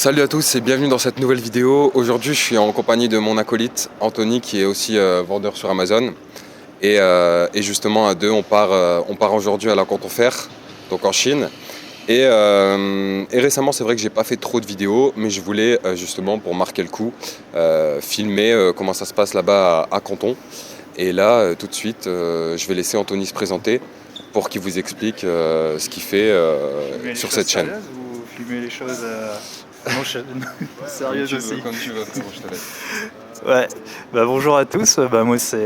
Salut à tous et bienvenue dans cette nouvelle vidéo. Aujourd'hui je suis en compagnie de mon acolyte Anthony qui est aussi vendeur sur Amazon. Et justement à deux on part aujourd'hui à la Canton Fair, donc en Chine. Et récemment c'est vrai que j'ai pas fait trop de vidéos, mais je voulais justement pour marquer le coup filmer comment ça se passe là-bas à Canton. Et là tout de suite je vais laisser Anthony se présenter pour qu'il vous explique ce qu'il fait sur cette chaîne. Ou filmer les choses sérieuses aussi. Comme tu veux, je te laisse. Ouais. Bonjour à tous,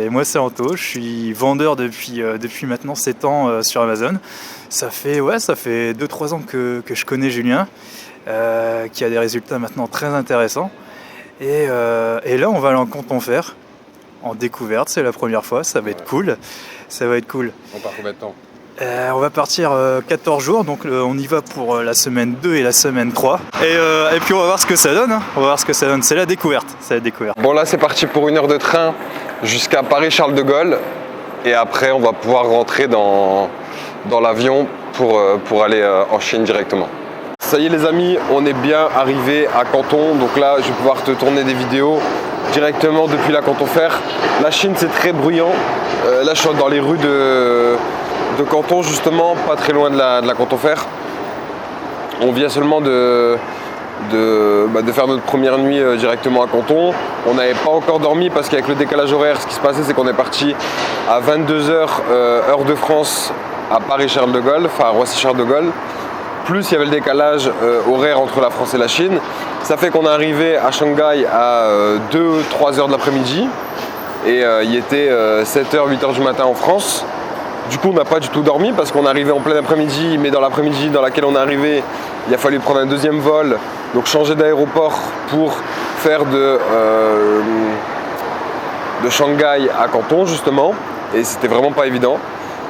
moi c'est Anto, je suis vendeur depuis maintenant 7 ans sur Amazon. Ça fait 2-3 ans que je connais Julien, qui a des résultats maintenant très intéressants. Et là on va aller en Canton Fair, en découverte, c'est la première fois, ça va être cool. On part combien de temps? On va partir 14 jours, donc on y va pour la semaine 2 et la semaine 3. Et puis on va voir ce que ça donne, On va voir ce que ça donne, c'est la découverte. Bon là c'est parti pour 1 heure de train jusqu'à Paris-Charles de Gaulle. Et après on va pouvoir rentrer dans l'avion pour aller en Chine directement. Ça y est les amis, on est bien arrivé à Canton. Donc là je vais pouvoir te tourner des vidéos directement depuis la Canton Fair. La Chine c'est très bruyant. Là je suis dans les rues de Canton justement, pas très loin de la Canton Fair. On vient seulement de faire notre première nuit directement à Canton. On n'avait pas encore dormi parce qu'avec le décalage horaire, ce qui se passait c'est qu'on est parti à 22h heure de France à Paris-Charles de Gaulle, enfin à Roissy-Charles de Gaulle. Plus il y avait le décalage horaire entre la France et la Chine. Ça fait qu'on est arrivé à Shanghai à 2-3 heures de l'après-midi. Et il était 7h, 8h du matin en France. Du coup on n'a pas du tout dormi parce qu'on est arrivé en plein après-midi, mais dans l'après-midi dans laquelle on est arrivé, il a fallu prendre un deuxième vol, donc changer d'aéroport pour faire de Shanghai à Canton justement, et c'était vraiment pas évident,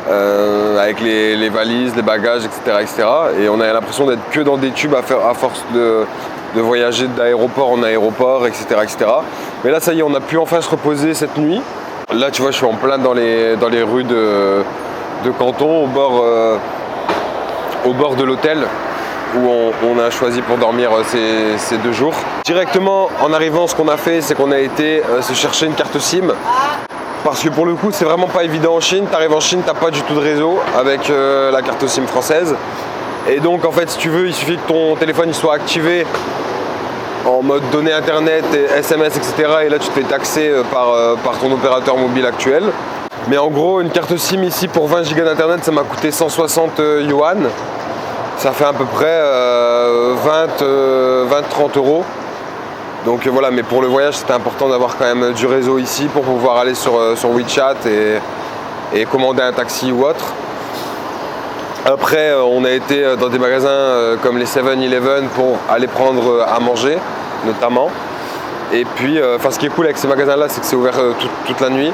avec les valises, les bagages, etc. Et on avait l'impression d'être que dans des tubes à force de voyager d'aéroport en aéroport, etc. Mais là ça y est, on a pu enfin se reposer cette nuit. Là tu vois je suis en plein dans les rues de Canton, au bord de l'hôtel où on a choisi pour dormir ces 2 jours. Directement en arrivant, ce qu'on a fait, c'est qu'on a été se chercher une carte SIM. Parce que pour le coup, c'est vraiment pas évident en Chine. Tu arrives en Chine, t'as pas du tout de réseau avec la carte SIM française. Et donc en fait, si tu veux, il suffit que ton téléphone il soit activé en mode données internet, et SMS, etc. Et là, tu te fais taxer par ton opérateur mobile actuel. Mais en gros, une carte SIM ici pour 20 Go d'internet, ça m'a coûté 160 yuan. Ça fait à peu près 20-30 euros. Donc voilà, mais pour le voyage, c'était important d'avoir quand même du réseau ici pour pouvoir aller sur WeChat et commander un taxi ou autre. Après, on a été dans des magasins comme les 7-Eleven pour aller prendre à manger, notamment. Et puis, ce qui est cool avec ces magasins-là, c'est que c'est ouvert toute la nuit.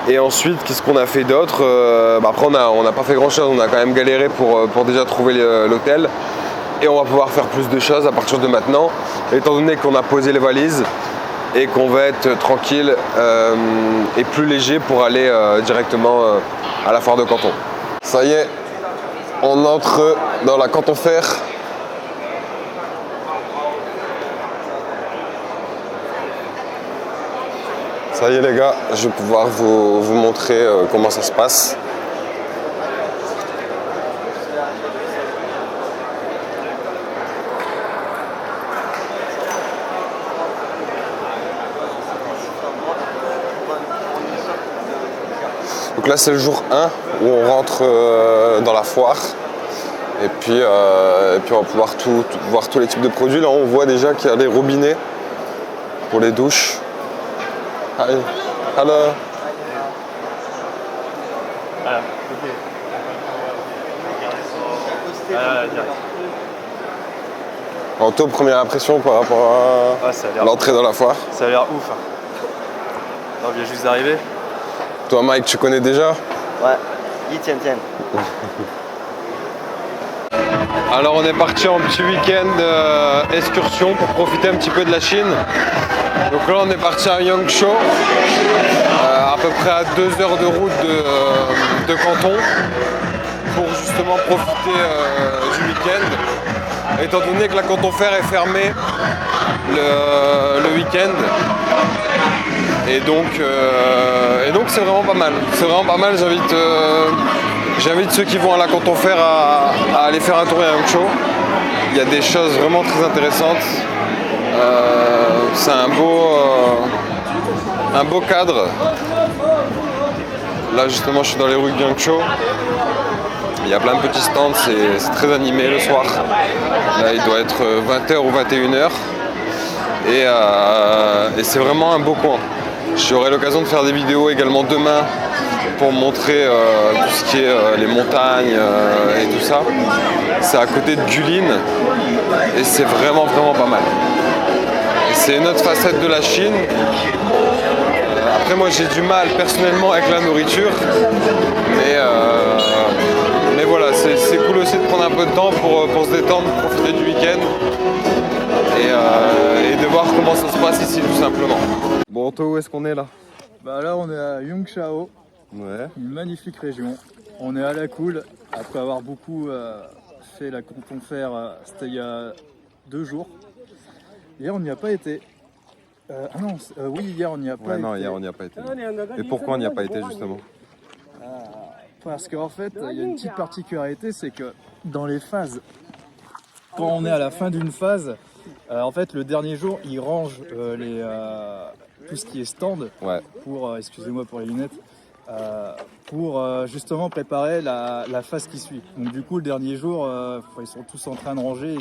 Et ensuite, qu'est-ce qu'on a fait d'autre? Après, on n'a pas fait grand-chose, on a quand même galéré pour déjà trouver l'hôtel. Et on va pouvoir faire plus de choses à partir de maintenant, étant donné qu'on a posé les valises et qu'on va être tranquille et plus léger pour aller directement à la foire de Canton. Ça y est, on entre dans la Canton Fair. Ça y est les gars, je vais pouvoir vous montrer comment ça se passe. Donc là c'est le jour 1 où on rentre dans la foire. Et puis on va pouvoir voir tous les types de produits. Là on voit déjà qu'il y a des robinets pour les douches. Hi. Hello. Anto, première impression par rapport à l'entrée dans la foire? Ça a l'air ouf. On vient juste d'arriver. Toi Mike, tu connais déjà? Ouais, Yi Tian Tian. Alors on est parti en petit week-end excursion pour profiter un petit peu de la Chine. Donc là on est parti à Yangshuo, à peu près à 2 heures de route de Canton, pour justement profiter du week-end. étant donné que la Canton Fer est fermée le week-end. Et donc c'est vraiment pas mal. C'est vraiment pas mal, j'invite ceux qui vont à la Canton Fer à aller faire un tour à Yangshuo. Il y a des choses vraiment très intéressantes. C'est un beau cadre. Là justement je suis dans les rues de Yangshuo. Il y a plein de petits stands, c'est très animé le soir. Là il doit être 20h ou 21h. Et c'est vraiment un beau coin. J'aurai l'occasion de faire des vidéos également demain pour montrer tout ce qui est les montagnes et tout ça. C'est à côté de Gulin et c'est vraiment pas mal. C'est une autre facette de la Chine. Après moi j'ai du mal personnellement avec la nourriture, mais voilà, c'est cool aussi de prendre un peu de temps pour se détendre, profiter du week-end et de voir comment ça se passe ici tout simplement. Bon Anto, où est-ce qu'on est là? Bah là on est à Yongshao, Ouais. une magnifique région. On est à la cool, après avoir beaucoup fait la Canton Fer, c'était il y a 2 jours. Hier on n'y a pas été. Oui, hier on n'y a pas été. Non, hier on n'y a pas été. Et pourquoi on n'y a pas été justement? Parce qu'en fait, il y a une petite particularité, c'est que dans les phases, quand on est à la fin d'une phase, en fait, le dernier jour, ils rangent tout ce qui est stand pour, excusez-moi pour les lunettes, pour justement préparer la phase qui suit. Donc du coup, le dernier jour, ils sont tous en train de ranger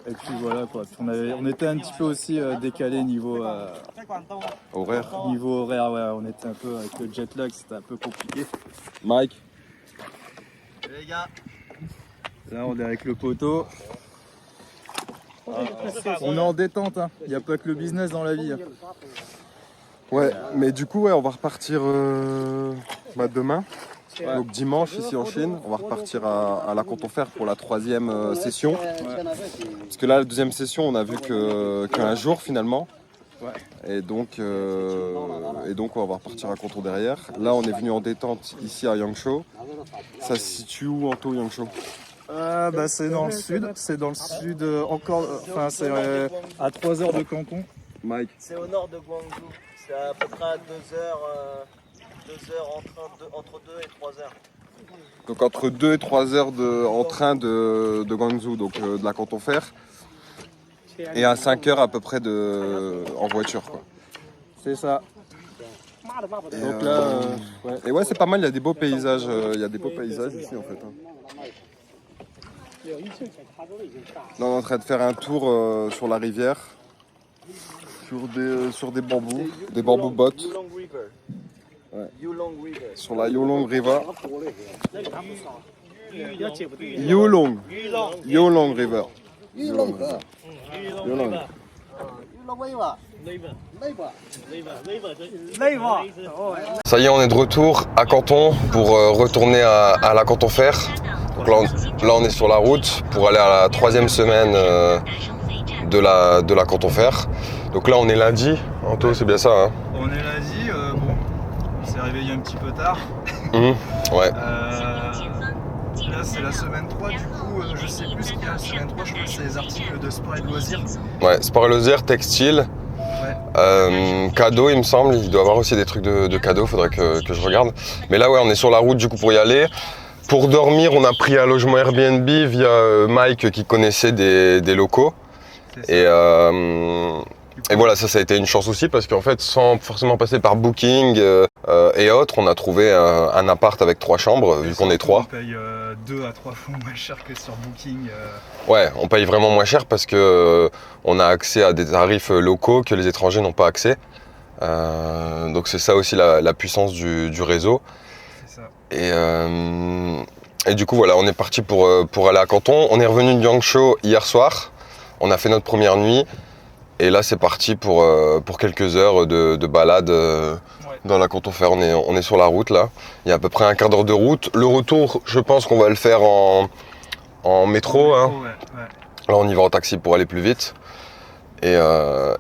et puis voilà quoi. Puis on était un petit peu aussi décalé niveau horaire. Niveau horaire, ouais, on était un peu avec le jet lag, c'était un peu compliqué. Mike. Les gars. Là, on est avec le poteau. On est en détente, hein. Il n'y a pas que le business dans la vie. Hein. Ouais, mais du coup, on va repartir demain. Ouais. Donc dimanche ici en Chine, on va repartir à la Canton Fer pour la 3e session. Ouais. Parce que là, la 2e session, on a vu qu'un jour finalement. Ouais. Et donc on va repartir à Canton derrière. Là, on est venu en détente ici à Yangshuo. Ça se situe où Anto, Yangshuo? C'est dans le sud, encore, enfin c'est à 3 heures de Canton. Mike. C'est au nord de Guangzhou, c'est à peu près à 2 heures entre 2 et 3 heures. Donc entre 2 et 3 heures en train de Guangzhou, donc de la Canton Fer, et à 5 heures à peu près en voiture, quoi. C'est ça. Et donc là, et ouais, c'est pas mal, il y a des beaux paysages, ici en fait. Hein. Là, on est en train de faire un tour sur la rivière, sur des bambous bottes. Ouais. Sur la Yulong River. Yulong River. Ça y est, on est de retour à Canton pour retourner à la Canton Fer. Donc là, on est sur la route pour aller à la 3e semaine de la Canton Fer. Donc là, on est lundi. Anto, c'est bien ça, hein? On est lundi. On s'est réveillé un petit peu tard. Ouais. Là, c'est la semaine 3. Du coup, je sais plus ce qu'il y a la semaine 3. Je crois que c'est les articles de sport et de loisirs. Ouais, sport et loisirs, textile. Ouais. Cadeaux, il me semble. Il doit y avoir aussi des trucs de cadeaux. Faudrait que je regarde. Mais là, ouais, on est sur la route du coup pour y aller. Pour dormir, on a pris un logement Airbnb via Mike qui connaissait des locaux. Et voilà, ça a été une chance aussi parce qu'en fait, sans forcément passer par Booking et autres, on a trouvé un appart avec 3 chambres, vu qu'on est 3. On paye 2 à 3 fois moins cher que sur Booking. Ouais, on paye vraiment moins cher parce que on a accès à des tarifs locaux que les étrangers n'ont pas accès. Donc c'est ça aussi la puissance du réseau. C'est ça. Et du coup, voilà, on est parti pour aller à Canton. On est revenu de Yangshuo hier soir. On a fait notre première nuit. Et là, c'est parti pour quelques heures de balade dans la Canton Fer. On est sur la route, là. Il y a à peu près un quart d'heure de route. Le retour, je pense qu'on va le faire en métro. Hein. Ouais. Là, on y va en taxi pour aller plus vite. Et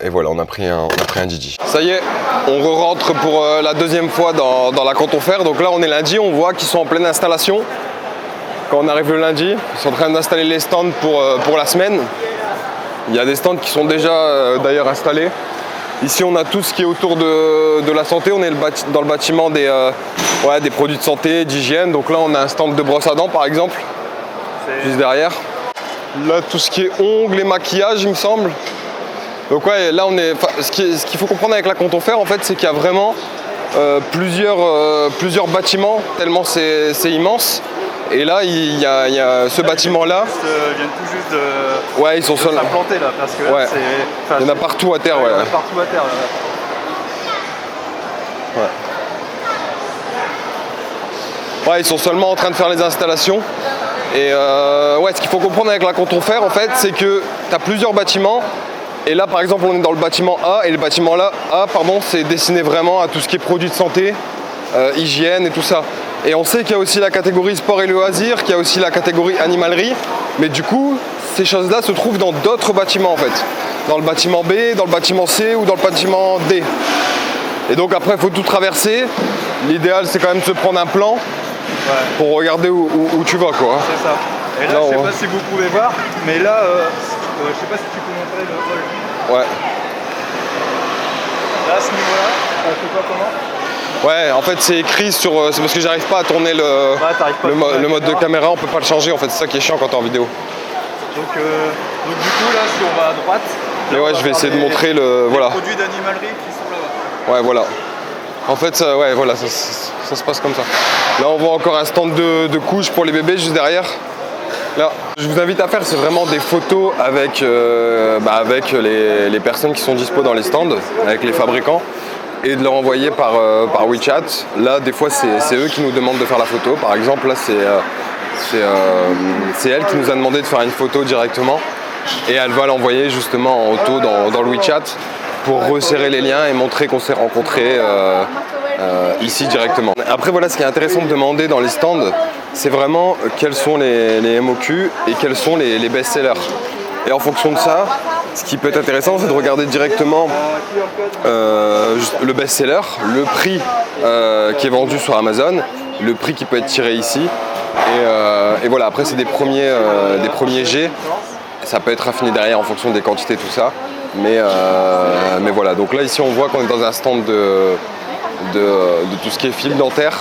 voilà, on a pris un Didi. Ça y est, on re-rentre pour la 2e fois dans la Canton Fer. Donc là, on est lundi, on voit qu'ils sont en pleine installation. quand on arrive le lundi. Ils sont en train d'installer les stands pour la semaine. Il y a des stands qui sont déjà d'ailleurs installés. Ici, on a tout ce qui est autour de la santé. On est dans le bâtiment des produits de santé, d'hygiène. Donc là, on a un stand de brosse à dents, par exemple, juste derrière. Là, tout ce qui est ongles et maquillage, il me semble. Donc ouais, là, ce qu'il faut comprendre avec la Canton Fer, en fait, c'est qu'il y a vraiment plusieurs bâtiments, tellement c'est immense. Et là, il y a ce bâtiment-là. Ils viennent tout juste de, ouais, ils sont s'implanter là, parce que ouais. là, il y en a partout à terre. Ouais. Il y en a partout à terre. Ouais. Ouais, ils sont seulement en train de faire les installations. Et ouais, ce qu'il faut comprendre avec la Canton Fer, en fait, c'est que tu as plusieurs bâtiments. Et là, par exemple, on est dans le bâtiment A. Et le bâtiment là, A, c'est destiné vraiment à tout ce qui est produits de santé, hygiène et tout ça. Et on sait qu'il y a aussi la catégorie sport et loisirs, qu'il y a aussi la catégorie animalerie. Mais du coup, ces choses-là se trouvent dans d'autres bâtiments en fait. Dans le bâtiment B, dans le bâtiment C ou dans le bâtiment D. Et donc après, il faut tout traverser. L'idéal, c'est quand même de se prendre un plan pour regarder où tu vas, quoi. C'est ça. Et là, je sais pas si vous pouvez voir, mais là, je sais pas si tu peux montrer le hall. Ouais. Là, à ce niveau-là, on fait quoi comment ? Ouais, en fait c'est écrit sur... c'est parce que j'arrive pas à tourner le mode de caméra, on peut pas le changer en fait, c'est ça qui est chiant quand t'es en vidéo. Donc du coup là, si on va à droite... Mais ouais, je vais essayer de montrer les produits d'animalerie qui sont là-bas. Ouais, voilà. En fait, ça se passe comme ça. Là, on voit encore un stand de couches pour les bébés juste derrière. Là, je vous invite à faire, c'est vraiment des photos avec les personnes qui sont dispo dans les stands, avec les fabricants. Et de leur envoyer par WeChat. Là, des fois, c'est eux qui nous demandent de faire la photo. Par exemple, là, c'est elle qui nous a demandé de faire une photo directement. Et elle va l'envoyer justement en auto dans le WeChat pour resserrer les liens et montrer qu'on s'est rencontrés ici directement. Après, voilà, ce qui est intéressant de demander dans les stands, c'est vraiment quels sont les MOQ et quels sont les best-sellers. Et en fonction de ça, ce qui peut être intéressant, c'est de regarder directement le best-seller, le prix qui est vendu sur Amazon, le prix qui peut être tiré ici. Et voilà, après c'est des premiers jets. Ça peut être raffiné derrière en fonction des quantités, tout ça. Mais voilà, donc là ici on voit qu'on est dans un stand de tout ce qui est fil dentaire.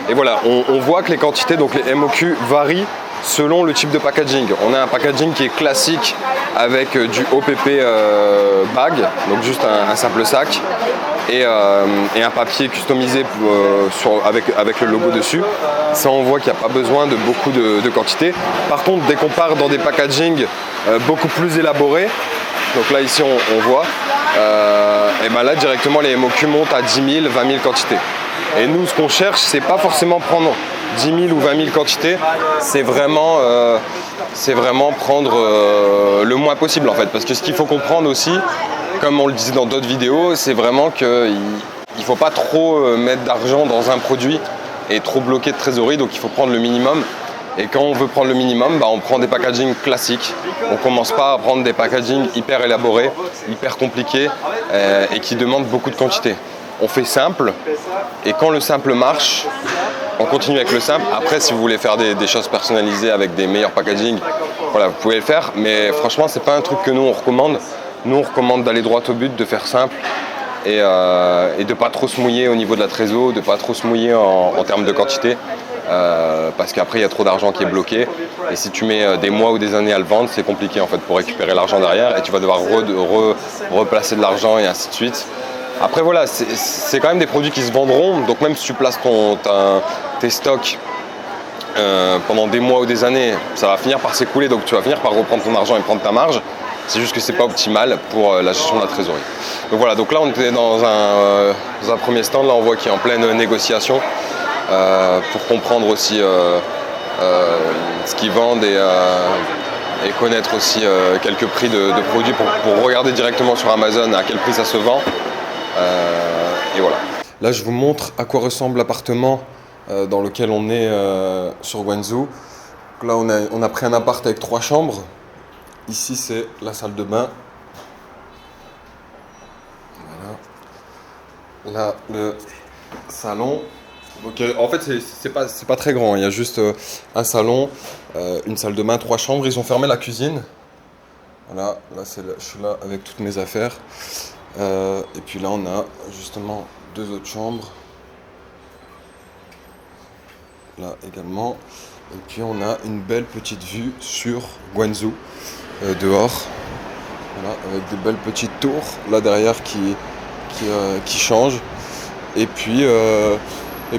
Et voilà, on voit que les quantités, donc les MOQ varient selon le type de packaging. On a un packaging qui est classique avec du OPP bag, donc juste un simple sac, et un papier customisé avec le logo dessus. Ça, on voit qu'il n'y a pas besoin de beaucoup de quantité. Par contre, dès qu'on part dans des packagings beaucoup plus élaborés, donc là ici on voit, et ben là directement les MOQ montent à 10 000, 20 000 quantités. Et nous, ce qu'on cherche, c'est pas forcément prendre 10 000 ou 20 000 quantités, c'est vraiment prendre le moins possible en fait. Parce que ce qu'il faut comprendre aussi, comme on le disait dans d'autres vidéos, c'est vraiment qu'il ne faut pas trop mettre d'argent dans un produit et trop bloquer de trésorerie, donc il faut prendre le minimum. Et quand on veut prendre le minimum, on prend des packagings classiques. On ne commence pas à prendre des packagings hyper élaborés, hyper compliqués et qui demandent beaucoup de quantité. On fait simple et quand le simple marche, on continue avec le simple. Après, si vous voulez faire des choses personnalisées avec des meilleurs packaging, voilà, vous pouvez le faire. Mais franchement, c'est pas un truc que nous on recommande. Nous, on recommande d'aller droit au but, de faire simple et de pas trop se mouiller au niveau de la trésor, de pas trop se mouiller en termes de quantité. Parce qu'après il y a trop d'argent qui est bloqué et si tu mets des mois ou des années à le vendre, c'est compliqué en fait pour récupérer l'argent derrière et tu vas devoir replacer de l'argent et ainsi de suite. Après voilà, c'est quand même des produits qui se vendront, donc même si tu places tes stocks pendant des mois ou des années, ça va finir par s'écouler, donc tu vas finir par reprendre ton argent et prendre ta marge. C'est juste que c'est pas optimal pour la gestion de la trésorerie. Donc voilà, donc là on était dans un premier stand, là on voit qu'il est en pleine négociation. Pour comprendre aussi ce qu'ils vendent et connaître aussi quelques prix de produits pour regarder directement sur Amazon à quel prix ça se vend. Et voilà. Là, je vous montre à quoi ressemble l'appartement dans lequel on est sur Guangzhou. Donc là, on a pris un appart avec 3 chambres. Ici, c'est la salle de bain. Voilà. Là, le salon. Donc, en fait, c'est pas très grand. Il y a juste un salon, une salle de bain, 3 chambres. Ils ont fermé la cuisine. Voilà, là, je suis là avec toutes mes affaires. Et puis là, on a justement 2 autres chambres. Là également. Et puis on a une belle petite vue sur Guangzhou, dehors. Voilà, avec des belles petites tours là derrière qui changent. Et puis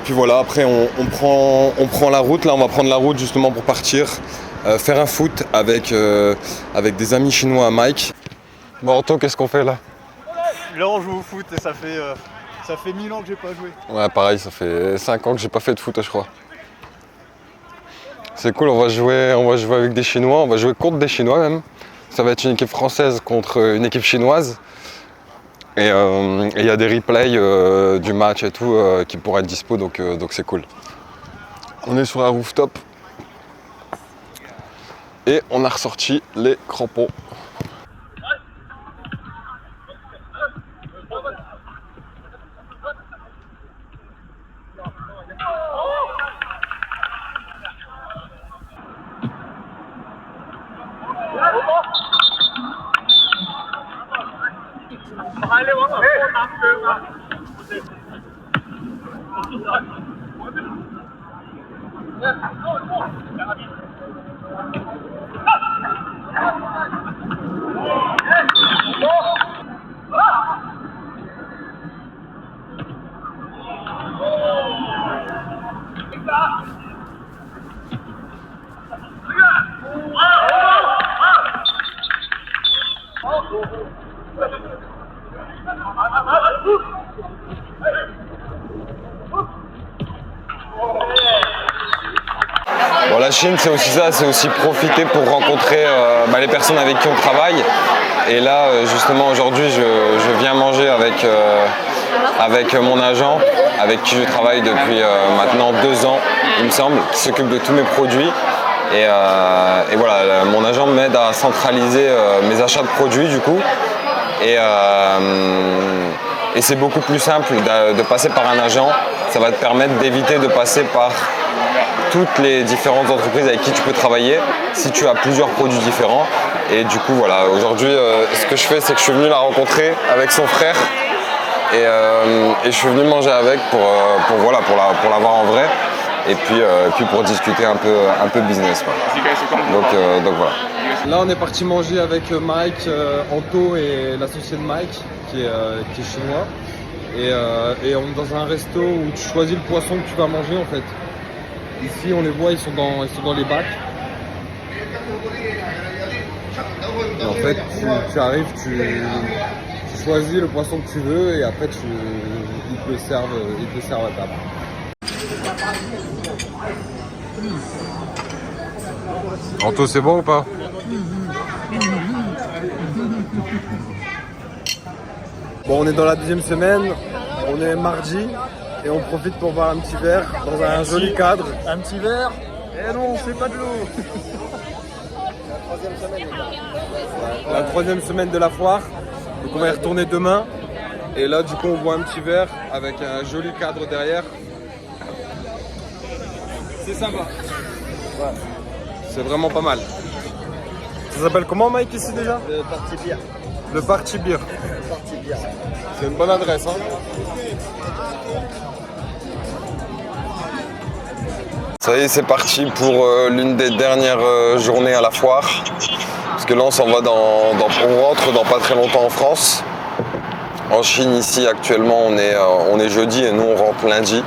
voilà, après on prend la route. Là, on va prendre la route justement pour partir faire un foot avec des amis chinois à Mike. Bon, Anto, qu'est-ce qu'on fait là? Là, on joue au foot et ça fait 1000 ans que j'ai pas joué. Ouais, pareil, ça fait 5 ans que j'ai pas fait de foot, je crois. C'est cool, on va jouer avec des Chinois, on va jouer contre des Chinois même. Ça va être une équipe française contre une équipe chinoise. Et il y a des replays du match et tout qui pourraient être dispo, donc c'est cool. On est sur un rooftop. Et on a ressorti les crampons. Bon, la Chine, c'est aussi ça, c'est aussi profiter pour rencontrer les personnes avec qui on travaille. Et là, justement, aujourd'hui, je viens manger avec mon agent, avec qui je travaille depuis maintenant 2 ans, il me semble, qui s'occupe de tous mes produits. Et voilà, mon agent m'aide à centraliser mes achats de produits, du coup. Et c'est beaucoup plus simple de passer par un agent. Ça va te permettre d'éviter de passer par toutes les différentes entreprises avec qui tu peux travailler si tu as plusieurs produits différents. Et du coup, voilà, aujourd'hui, ce que je fais, c'est que je suis venu la rencontrer avec son frère et je suis venu manger avec pour la voir en vrai et puis pour discuter un peu business, quoi. Donc voilà. Là, on est parti manger avec Mike, Anto et l'associé de Mike qui est chinois. Et on est dans un resto où tu choisis le poisson que tu vas manger, en fait. Ici, on les voit, ils sont dans les bacs. Et en fait, tu arrives, tu choisis le poisson que tu veux et après, ils te le servent à table. Anto, c'est bon ou pas? Bon, on est dans la 2e semaine, on est mardi. Et on profite pour boire un petit verre dans un joli cadre. Un petit verre? Eh non, c'est pas de l'eau. La 3e semaine de la foire. Donc on va y retourner demain. Et là, du coup, on boit un petit verre avec un joli cadre derrière. C'est sympa. Ouais. C'est vraiment pas mal. Ça s'appelle comment, Mike, ici déjà? Le Party Beer. Le Party Beer. C'est une bonne adresse, hein. Ça y est, c'est parti pour l'une des dernières journées à la foire. Parce que là, on s'en va on rentre dans pas très longtemps en France. En Chine, ici, actuellement, on est jeudi et nous, on rentre lundi.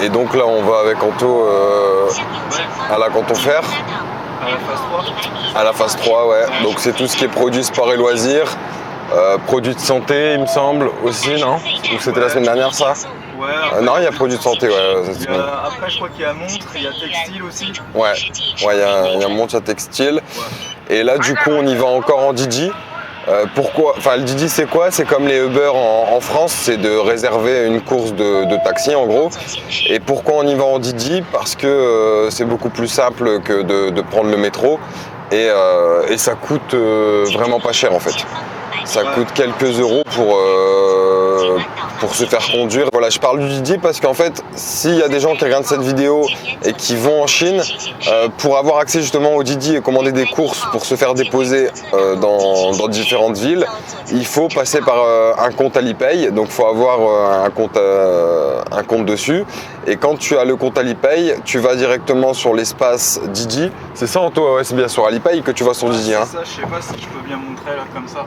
Et donc là, on va avec Anto à la Canton Fer. À la phase 3. À la phase 3, ouais. Donc c'est tout ce qui est produits sport et loisirs. Produits de santé, il me semble, aussi, non? Ou c'était la semaine dernière, ça? Ouais. Non, il y a produits de santé, ouais. Après, je crois qu'il y a montre, il y a textile aussi. Ouais, il y a montre, il y a textile. Ouais. Et là, du coup, on y va encore en Didi. Pourquoi? Enfin, le Didi, c'est quoi? C'est comme les Uber en France, c'est de réserver une course de taxi, en gros. Et pourquoi on y va en Didi? Parce que c'est beaucoup plus simple que de prendre le métro. Et ça coûte vraiment pas cher, en fait. Ça coûte quelques euros pour se faire conduire. Voilà, je parle du Didi parce qu'en fait, s'il y a des gens qui regardent cette vidéo et qui vont en Chine, pour avoir accès justement au Didi et commander des courses pour se faire déposer dans différentes villes, il faut passer par un compte Alipay, donc il faut avoir un compte dessus. Et quand tu as le compte Alipay, tu vas directement sur l'espace Didi. C'est ça, Anto? Ouais, c'est bien sur Alipay que tu vas sur Didi. Hein. Ça, je sais pas si je peux bien montrer là comme ça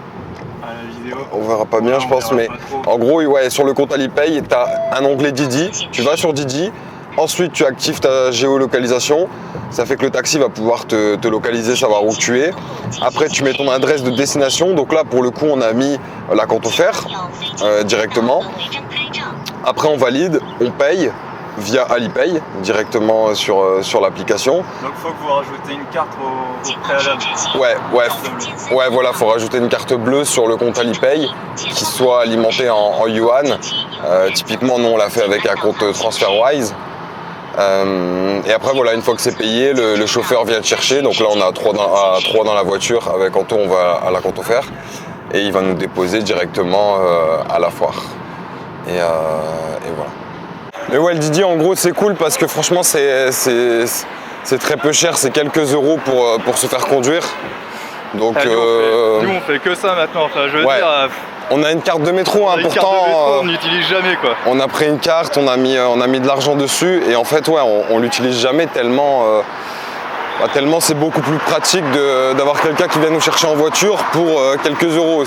à la vidéo. On verra pas bien, je pense, mais en gros, ouais, sur le compte Alipay, tu as un onglet Didi. Tu vas sur Didi. Ensuite, tu actives ta géolocalisation. Ça fait que le taxi va pouvoir te localiser, savoir où tu es. Après, tu mets ton adresse de destination. Donc là, pour le coup, on a mis la compte offerte directement. Après, on valide, on paye via Alipay directement sur l'application. Donc il faut que vous rajoutez une carte au préalable. Ouais, voilà, faut rajouter une carte bleue sur le compte Alipay qui soit alimentée en yuan. Typiquement, nous on l'a fait avec un compte TransferWise. Et après voilà, une fois que c'est payé, le chauffeur vient te chercher. Donc là on a trois dans la voiture. Avec Anto, on va à la compte offerte et il va nous déposer directement à la foire. Et voilà. Mais ouais, le Didi en gros c'est cool parce que franchement c'est très peu cher, c'est quelques euros pour se faire conduire. Donc nous on fait que ça maintenant, enfin je veux dire. On a une carte de métro, hein, pourtant on n'utilise jamais quoi. On a pris une carte, on a mis de l'argent dessus et en fait ouais on l'utilise jamais tellement c'est beaucoup plus pratique d'avoir quelqu'un qui vient nous chercher en voiture pour quelques euros.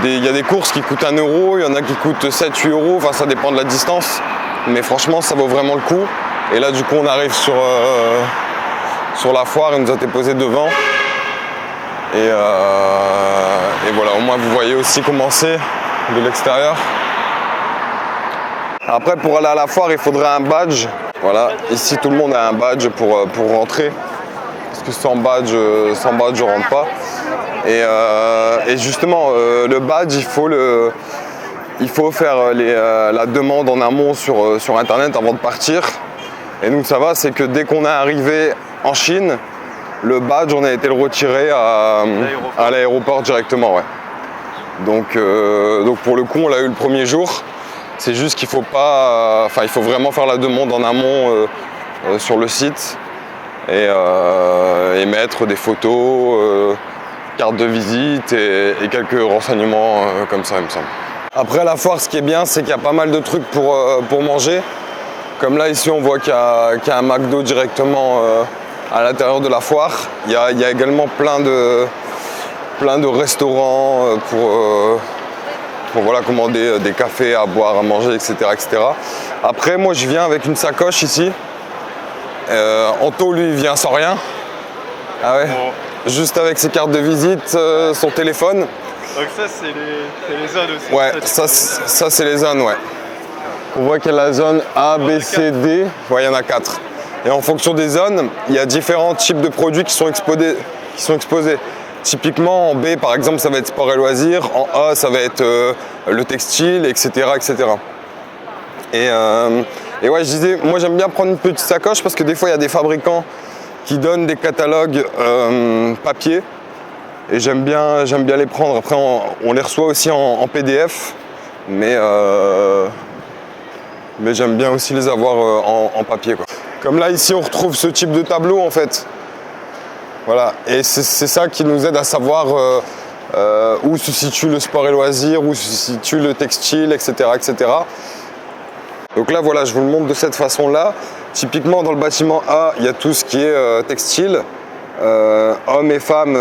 Il y a des courses qui coûtent 1 euro, il y en a qui coûtent 7-8 euros, enfin ça dépend de la distance. Mais franchement ça vaut vraiment le coup. Et là du coup on arrive sur la foire, il nous a déposé devant. Et voilà, au moins vous voyez aussi comment c'est de l'extérieur. Après pour aller à la foire il faudrait un badge. Voilà, ici tout le monde a un badge pour rentrer. Parce que sans badge on rentre pas. Et justement, le badge, il faut faire la demande en amont sur Internet avant de partir. Et nous, ça va, c'est que dès qu'on est arrivé en Chine, le badge, on a été le retirer à l'aéroport directement. Ouais. Donc pour le coup, on l'a eu le premier jour. C'est juste qu'il faut pas, il faut vraiment faire la demande en amont sur le site et mettre des photos. Carte de visite et quelques renseignements comme ça il me semble. Après la foire ce qui est bien c'est qu'il y a pas mal de trucs pour manger. Comme là ici on voit qu'il y a un McDo directement à l'intérieur de la foire. Il y a également plein de restaurants pour voilà, commander des cafés à boire, à manger, etc., etc. Après moi je viens avec une sacoche ici. Anto lui vient sans rien. Ah ouais. Bon. Juste avec ses cartes de visite, son téléphone. Donc ça c'est les zones aussi. Ouais, ça c'est les zones, ouais. On voit qu'il y a la zone A, B, C, D. Ouais, il y en a 4. Et en fonction des zones, il y a différents types de produits qui sont exposés. Typiquement en B par exemple ça va être sport et loisirs, en A ça va être le textile, etc. etc. Et ouais, je disais, moi j'aime bien prendre une petite sacoche parce que des fois il y a des fabricants qui donnent des catalogues papier et j'aime bien les prendre. Après on les reçoit aussi en PDF, mais j'aime bien aussi les avoir en papier quoi. Comme là ici on retrouve ce type de tableau en fait. Voilà, et c'est ça qui nous aide à savoir où se situe le sport et loisirs, où se situe le textile, etc., etc. Donc là voilà, je vous le montre de cette façon là. Typiquement dans le bâtiment A, il y a tout ce qui est textile, hommes et femmes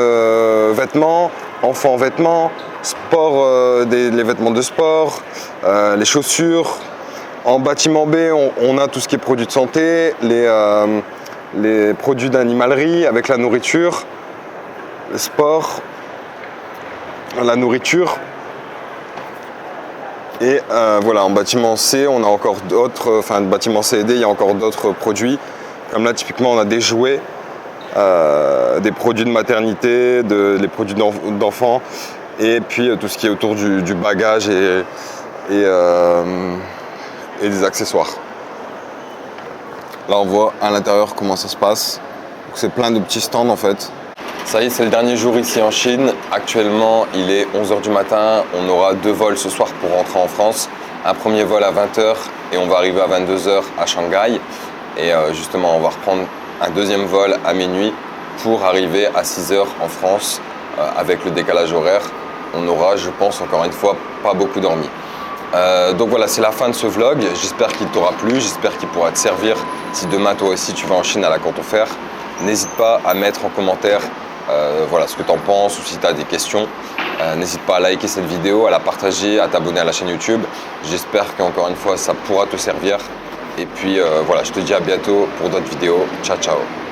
vêtements, enfants vêtements, sport, les vêtements de sport, les chaussures. En bâtiment B, on a tout ce qui est produits de santé, les produits d'animalerie avec la nourriture, le sport, la nourriture. Et voilà, en bâtiment C, on a encore d'autres, bâtiment C et D, il y a encore d'autres produits. Comme là, typiquement, on a des jouets, des produits de maternité, les produits d'enfants, et puis tout ce qui est autour du bagage et des accessoires. Là, on voit à l'intérieur comment ça se passe. C'est plein de petits stands en fait. Ça y est, c'est le dernier jour ici en Chine. Actuellement, il est 11h du matin. On aura 2 vols ce soir pour rentrer en France. Un premier vol à 20h et on va arriver à 22h à Shanghai. Et justement, on va reprendre un deuxième vol à minuit pour arriver à 6h en France avec le décalage horaire. On aura, je pense, encore une fois, pas beaucoup dormi. Donc voilà, c'est la fin de ce vlog. J'espère qu'il t'aura plu, j'espère qu'il pourra te servir si demain toi aussi tu vas en Chine à la Canton Fair. N'hésite pas à mettre en commentaire voilà, ce que tu en penses ou si tu as des questions. N'hésite pas à liker cette vidéo, à la partager, à t'abonner à la chaîne YouTube. J'espère qu'encore une fois ça pourra te servir. Et puis voilà, je te dis à bientôt pour d'autres vidéos. Ciao, ciao.